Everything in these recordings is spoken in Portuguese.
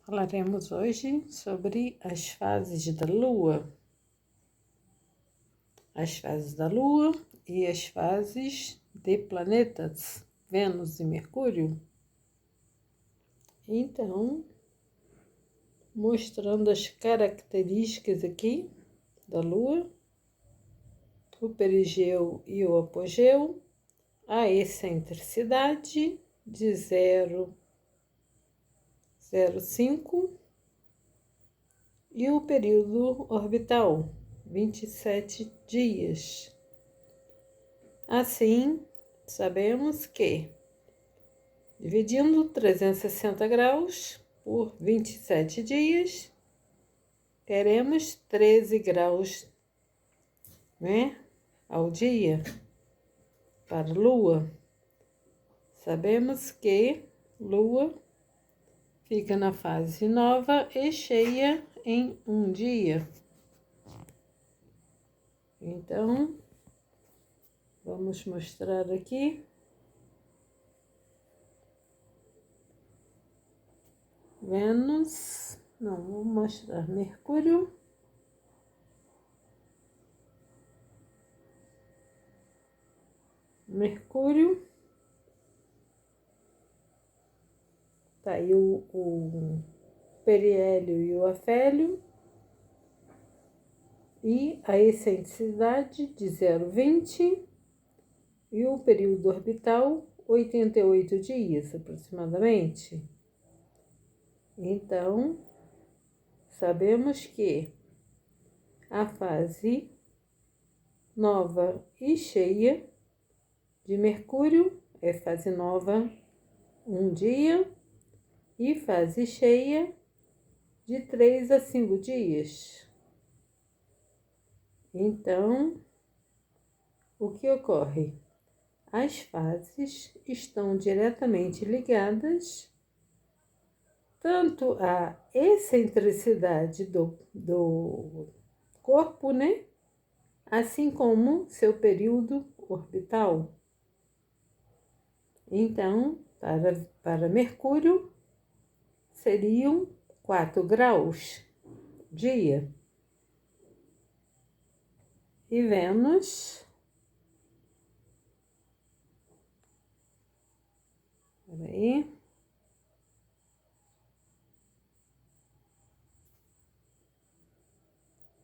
Falaremos hoje sobre as fases da Lua. As fases da Lua e as fases de planetas, Vênus e Mercúrio. Então, mostrando as características aqui da Lua, o perigeu e o apogeu, a excentricidade de 0,05 e o período orbital, 27 dias. Assim, sabemos que, dividindo 360 graus por 27 dias, teremos 13 graus, ao dia para Lua. Sabemos que Lua fica na fase nova e cheia em um dia. Então, vamos mostrar aqui. Vênus, não, vou mostrar Mercúrio. Mercúrio. Tá aí o periélio e o afélio. E a excentricidade de 0,20 e o período orbital 88 dias aproximadamente. Então, sabemos que a fase nova e cheia de Mercúrio é fase nova um dia e fase cheia de 3 a 5 dias. Então, o que ocorre? As fases estão diretamente ligadas tanto à excentricidade do corpo, assim como seu período orbital. Então, para Mercúrio, seriam 4 graus dia. E Vênus, peraí,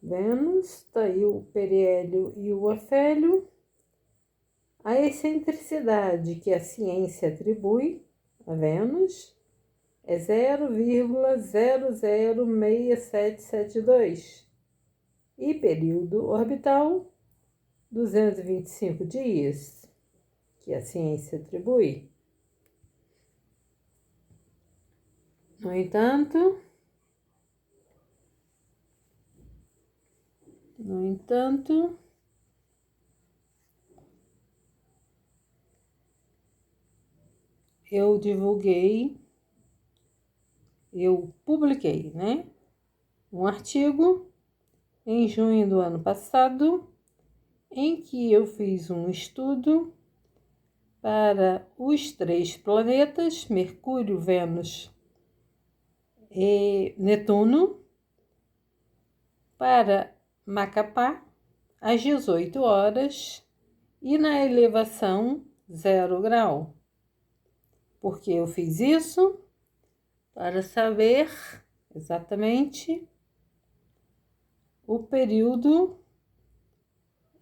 Vênus, está aí o periélio e o afélio. A excentricidade que a ciência atribui a Vênus é 0,006772 e período orbital 225 dias, que a ciência atribui. No entanto, eu publiquei, um artigo em junho do ano passado, em que eu fiz um estudo para os 3 planetas, Mercúrio, Vênus e Netuno, para Macapá, às 18 horas e na elevação 0 grau. Porque eu fiz isso para saber exatamente o período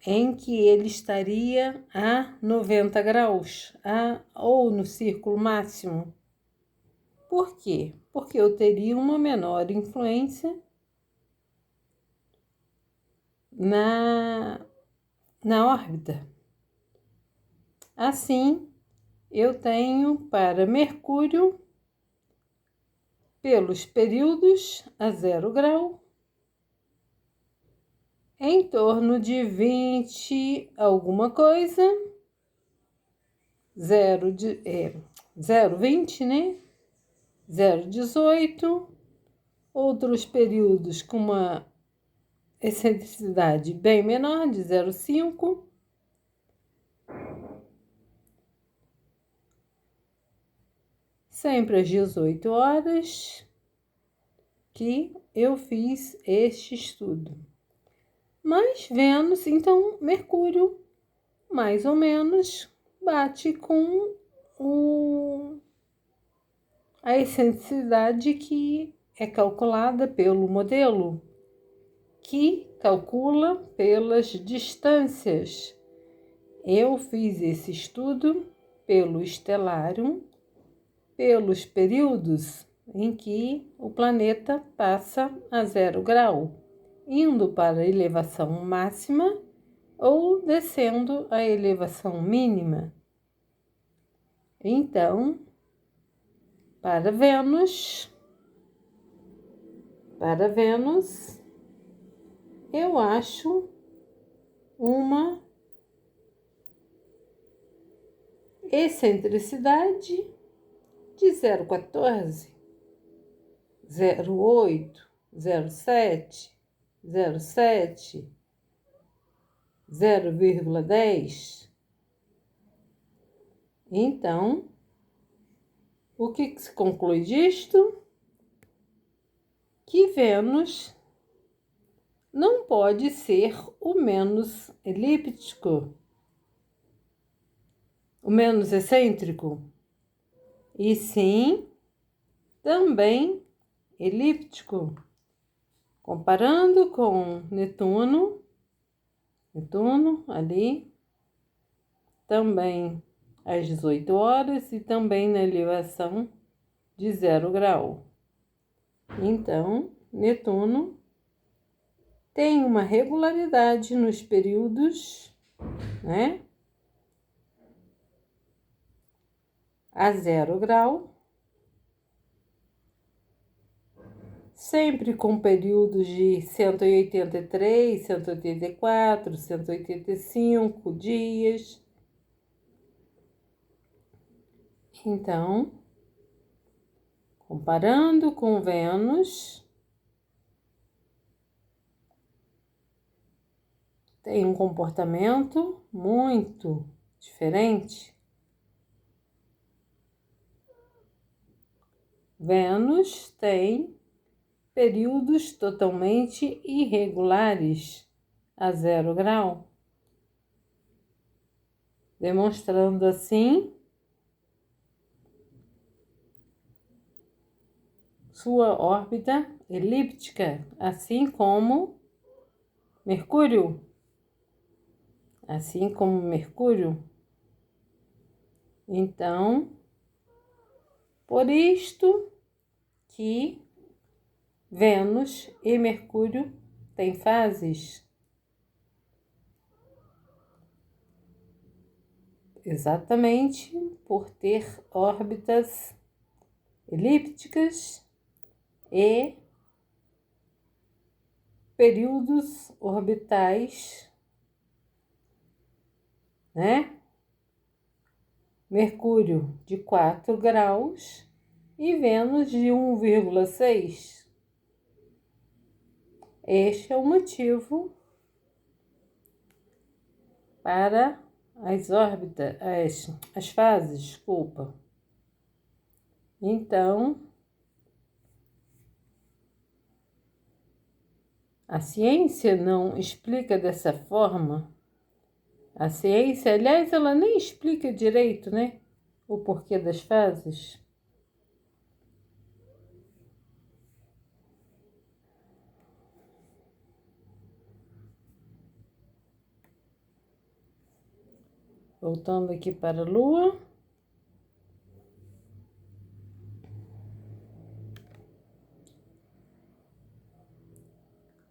em que ele estaria a 90 graus, ou no círculo máximo. Por quê? Porque eu teria uma menor influência na órbita. Assim, eu tenho para Mercúrio, pelos períodos a 0 grau, em torno de 20 alguma coisa, 0,20, 0,18, outros períodos com uma excentricidade bem menor, de 0,5, sempre às 18 horas, que eu fiz este estudo. Mas Vênus, então Mercúrio, mais ou menos, bate com a excentricidade que é calculada pelo modelo, que calcula pelas distâncias. Eu fiz esse estudo pelo Stellarium, pelos períodos em que o planeta passa a 0 grau, indo para a elevação máxima ou descendo a elevação mínima. Então, para Vênus, eu acho uma excentricidade de 0,14, 0,8, 0,7, 0,7, 0,10. Então, o que se conclui disto? Que Vênus não pode ser o menos elíptico, o menos excêntrico, e sim também elíptico. Comparando com Netuno ali, também às 18 horas e também na elevação de 0 grau. Então, Netuno tem uma regularidade nos períodos, né? A 0 grau, sempre com períodos de 183, 184, 185 dias. Então, comparando com Vênus, tem um comportamento muito diferente. Vênus tem períodos totalmente irregulares a 0 grau, demonstrando assim sua órbita elíptica, assim como Mercúrio. Então, por isto que Vênus e Mercúrio têm fases. Exatamente por ter órbitas elípticas e períodos orbitais, né? Mercúrio de 4 graus e Vênus de 1,6. Este é o motivo para as órbitas, as fases, desculpa. Então, a ciência não explica dessa forma. A ciência, aliás, ela nem explica direito, né? O porquê das fases. Voltando aqui para a Lua.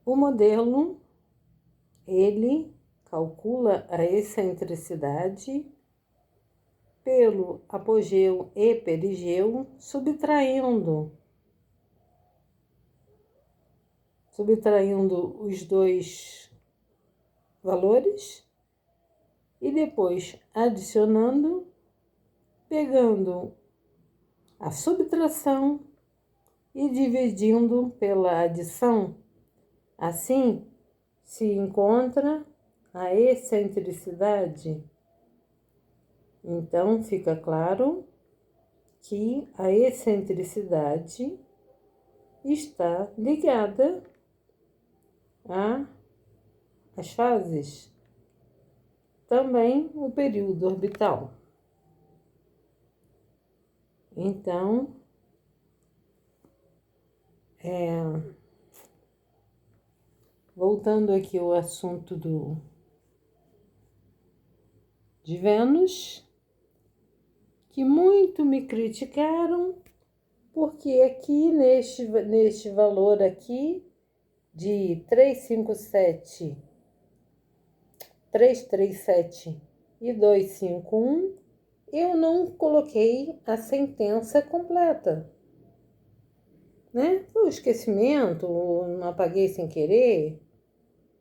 O modelo, ele calcula a excentricidade pelo apogeu e perigeu, subtraindo os dois valores e depois adicionando, pegando a subtração e dividindo pela adição. Assim, se encontra a excentricidade. Então, fica claro que a excentricidade está ligada às fases. Também o período orbital. Então, voltando aqui ao assunto de Vênus, que muito me criticaram, porque aqui neste valor aqui de 337 e 251, eu não coloquei a sentença completa, né? Foi um esquecimento, não apaguei sem querer,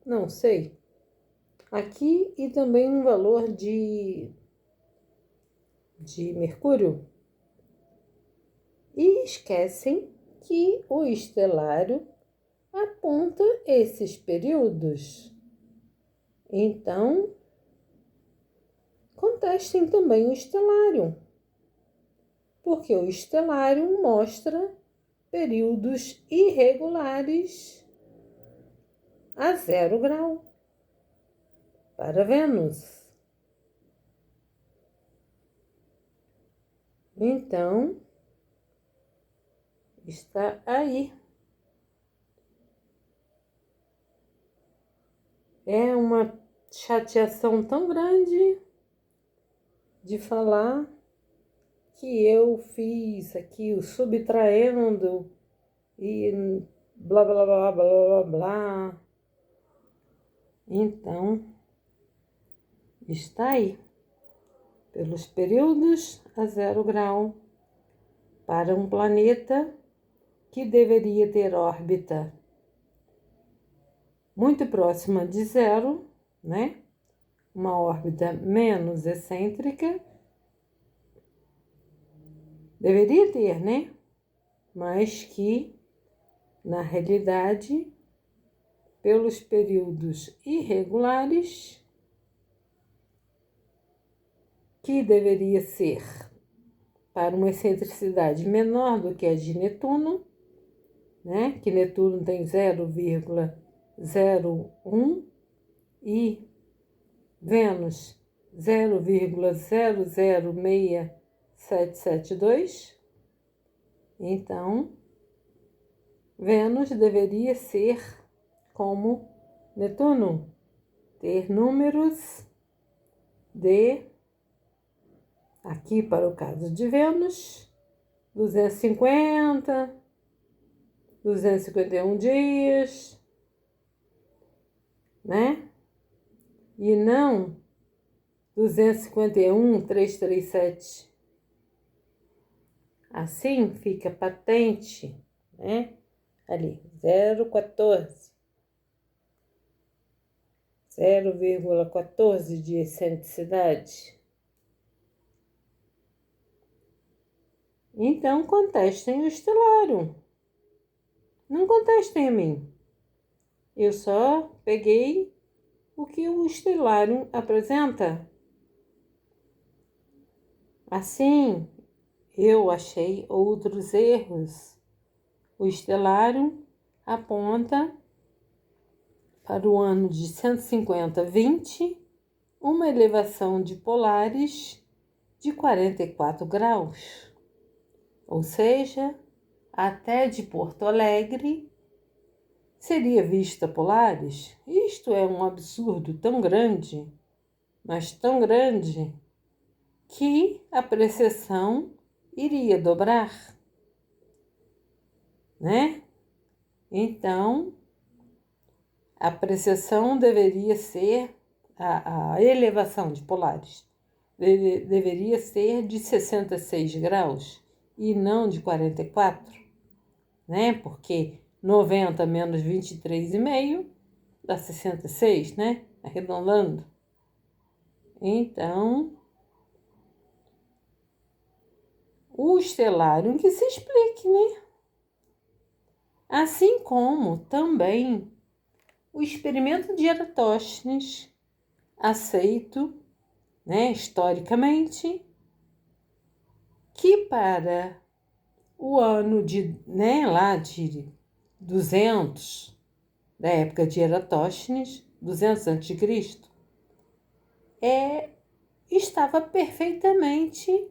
não sei. Aqui e também um valor de Mercúrio. E esquecem que o estelário aponta esses períodos. Então, contestem também o estelário, porque o estelário mostra períodos irregulares a 0 grau para Vênus. Então, está aí. É uma chateação tão grande de falar que eu fiz aqui o subtraindo e blá, blá, blá, blá, blá, blá. Então, está aí. Pelos períodos a 0 grau para um planeta que deveria ter órbita muito próxima de zero, né? Uma órbita menos excêntrica. Deveria ter, né? Mas que, na realidade, pelos períodos irregulares, que deveria ser para uma excentricidade menor do que a de Netuno, né? Que Netuno tem 0,01 e Vênus 0,006772. Então, Vênus deveria ser como Netuno, ter números de, aqui para o caso de Vênus, 250, 251 dias, né? E não 251, 337. Assim fica patente, né? Ali, 0,14. 0,14 de excentricidade. Então, contestem o estelário. Não contestem a mim. Eu só peguei o que o estelário apresenta. Assim, eu achei outros erros. O estelário aponta para o ano de 150-20 uma elevação de polares de 44 graus. Ou seja, até de Porto Alegre seria vista polares. Isto é um absurdo tão grande, mas tão grande, que a precessão iria dobrar, né? Então, a precessão deveria ser, a elevação de polares deveria ser de 66 graus e não de 44, né? Porque 90 menos 23,5 dá 66, né? Arredondando. Então, o estelário que se explique, né? Assim como também o experimento de Eratóstenes, aceito, né, historicamente, que para o ano lá de 200, da época de Eratóstenes, 200 a.C., estava perfeitamente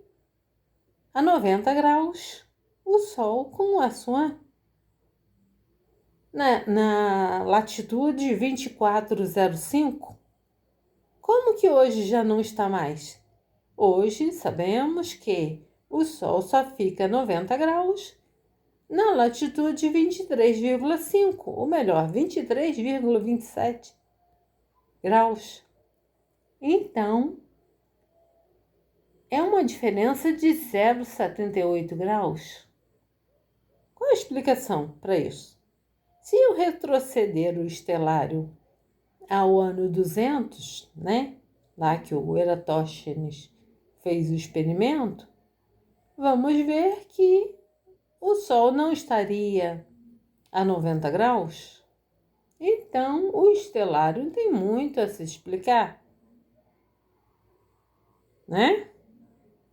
a 90 graus o Sol com a sua na latitude 2405. Como que hoje já não está mais? Hoje sabemos que o Sol só fica a 90 graus na latitude 23,5, ou melhor, 23,27 graus. Então, é uma diferença de 0,78 graus. Qual a explicação para isso? Se eu retroceder o estelário ao ano 200, lá que o Eratóstenes fez o experimento, vamos ver que o Sol não estaria a 90 graus. Então, o estelário tem muito a se explicar, né?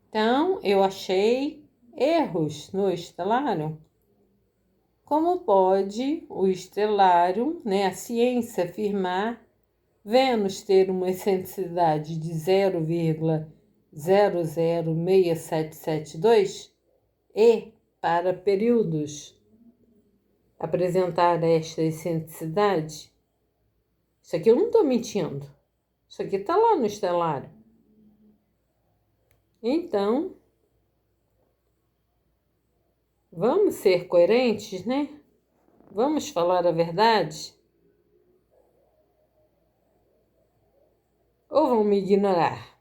Então, eu achei erros no estelário. Como pode o estelário, a ciência afirmar Vênus ter uma excentricidade de 0,006772 e, para períodos, apresentar esta excentricidade? Isso aqui eu não estou mentindo. Isso aqui está lá no estelário. Então, vamos ser coerentes, né? Vamos falar a verdade? Ou vão me ignorar?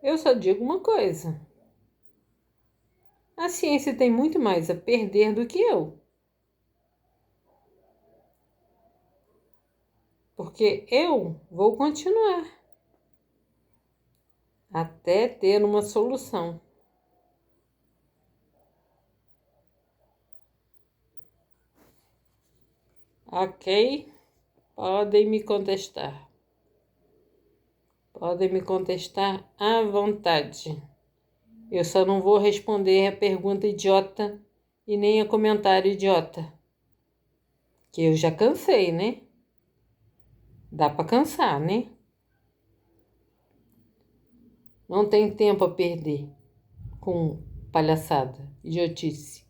Eu só digo uma coisa. A ciência tem muito mais a perder do que eu. Porque eu vou continuar até ter uma solução. Ok? Podem me contestar. Podem me contestar à vontade. Eu só não vou responder a pergunta idiota e nem a comentário idiota. Que eu já cansei, né? Dá para cansar, né? Não tem tempo a perder com palhaçada, idiotice.